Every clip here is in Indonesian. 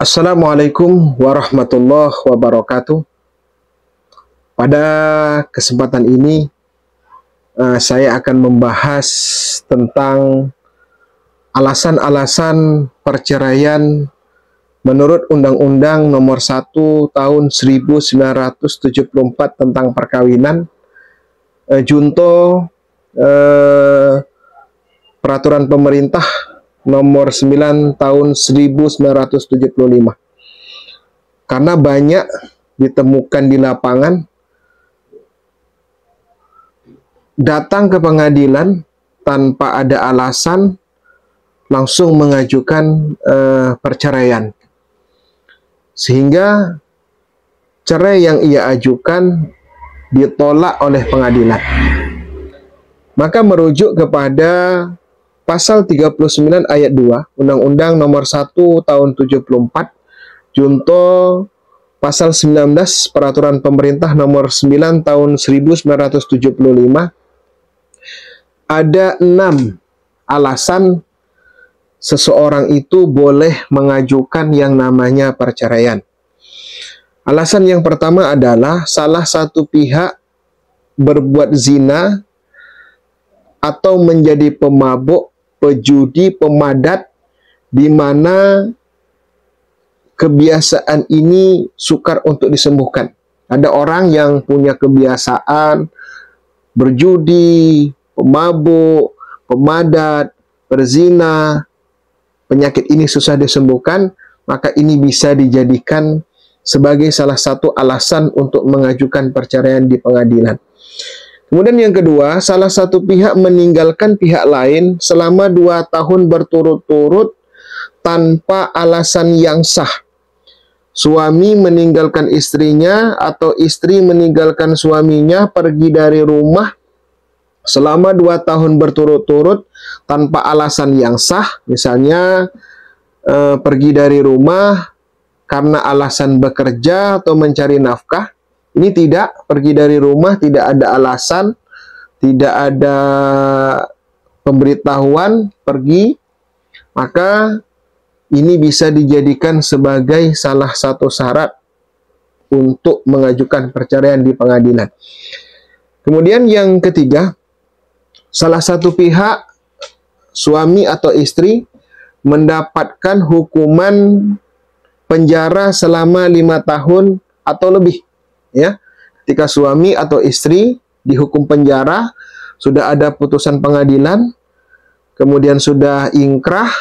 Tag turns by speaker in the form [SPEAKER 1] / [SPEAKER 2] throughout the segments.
[SPEAKER 1] Assalamualaikum warahmatullahi wabarakatuh. Pada kesempatan ini saya akan membahas tentang alasan-alasan perceraian menurut Undang-Undang Nomor 1 Tahun 1974 tentang perkawinan, junto Peraturan Pemerintah Nomor 9 Tahun 1975. Karena banyak ditemukan di lapangan, datang ke pengadilan tanpa ada alasan, langsung mengajukan perceraian. Sehingga cerai yang ia ajukan ditolak oleh pengadilan. Maka merujuk kepada Pasal 39 ayat 2 Undang-Undang Nomor 1 Tahun 74 junto Pasal 19 Peraturan Pemerintah Nomor 9 Tahun 1975, ada 6 alasan seseorang itu boleh mengajukan yang namanya perceraian. Alasan yang pertama adalah salah satu pihak berbuat zina atau menjadi pemabuk, pejudi, pemadat, di mana kebiasaan ini sukar untuk disembuhkan. Ada orang yang punya kebiasaan berjudi, pemabuk, pemadat, berzina, penyakit ini susah disembuhkan, maka ini bisa dijadikan sebagai salah satu alasan untuk mengajukan perceraian di pengadilan. Kemudian yang kedua, salah satu pihak meninggalkan pihak lain selama 2 tahun berturut-turut tanpa alasan yang sah. Suami meninggalkan istrinya atau istri meninggalkan suaminya pergi dari rumah selama 2 tahun berturut-turut tanpa alasan yang sah. Misalnya pergi dari rumah karena alasan bekerja atau mencari nafkah. Ini tidak, pergi dari rumah tidak ada alasan, tidak ada pemberitahuan, pergi, maka ini bisa dijadikan sebagai salah satu syarat untuk mengajukan perceraian di pengadilan. Kemudian yang ketiga, salah satu pihak, suami atau istri, mendapatkan hukuman penjara selama 5 tahun atau lebih. Ya, ketika suami atau istri dihukum penjara, sudah ada putusan pengadilan, kemudian sudah ingkrah,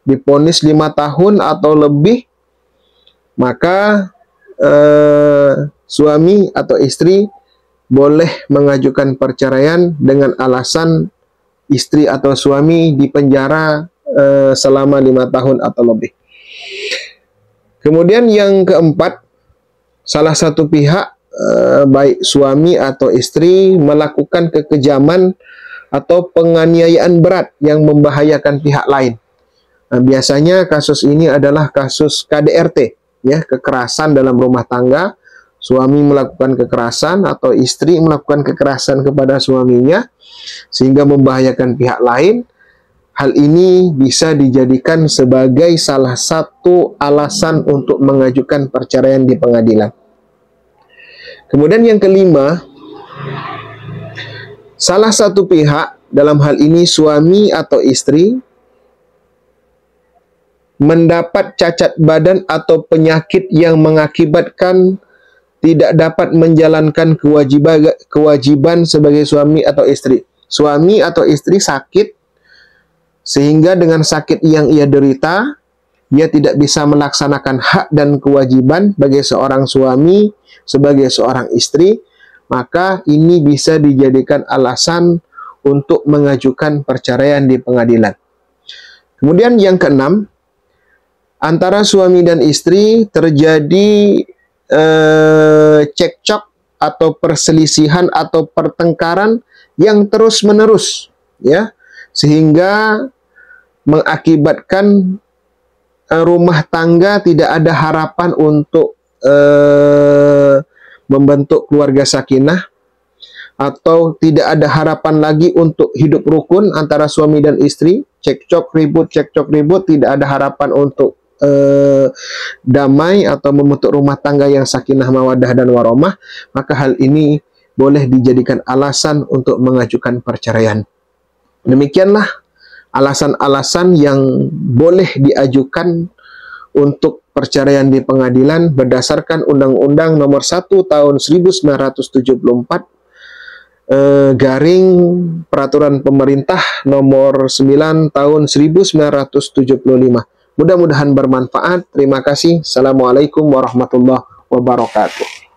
[SPEAKER 1] divonis 5 tahun atau lebih, maka suami atau istri boleh mengajukan perceraian dengan alasan istri atau suami dipenjara selama 5 tahun atau lebih. Kemudian yang keempat, salah satu pihak, baik suami atau istri, melakukan kekejaman atau penganiayaan berat yang membahayakan pihak lain. Nah, biasanya kasus ini adalah kasus KDRT, ya, kekerasan dalam rumah tangga. Suami melakukan kekerasan atau istri melakukan kekerasan kepada suaminya sehingga membahayakan pihak lain. Hal ini bisa dijadikan sebagai salah satu alasan untuk mengajukan perceraian di pengadilan. Kemudian yang kelima, salah satu pihak, dalam hal ini suami atau istri, mendapat cacat badan atau penyakit yang mengakibatkan tidak dapat menjalankan kewajiban sebagai suami atau istri. Suami atau istri sakit, sehingga dengan sakit yang ia derita, dia tidak bisa melaksanakan hak dan kewajiban sebagai seorang suami, sebagai seorang istri, maka ini bisa dijadikan alasan untuk mengajukan perceraian di pengadilan. Kemudian yang keenam, antara suami dan istri terjadi cekcok atau perselisihan atau pertengkaran yang terus-menerus, ya, sehingga mengakibatkan rumah tangga tidak ada harapan untuk membentuk keluarga sakinah, atau tidak ada harapan lagi untuk hidup rukun antara suami dan istri, cekcok ribut, tidak ada harapan untuk damai atau membentuk rumah tangga yang sakinah mawaddah dan warahmah, maka hal ini boleh dijadikan alasan untuk mengajukan perceraian. Demikianlah alasan-alasan yang boleh diajukan untuk perceraian di pengadilan berdasarkan Undang-Undang Nomor 1 Tahun 1974 garing Peraturan Pemerintah Nomor 9 Tahun 1975. Mudah-mudahan bermanfaat. Terima kasih. Assalamualaikum warahmatullahi wabarakatuh.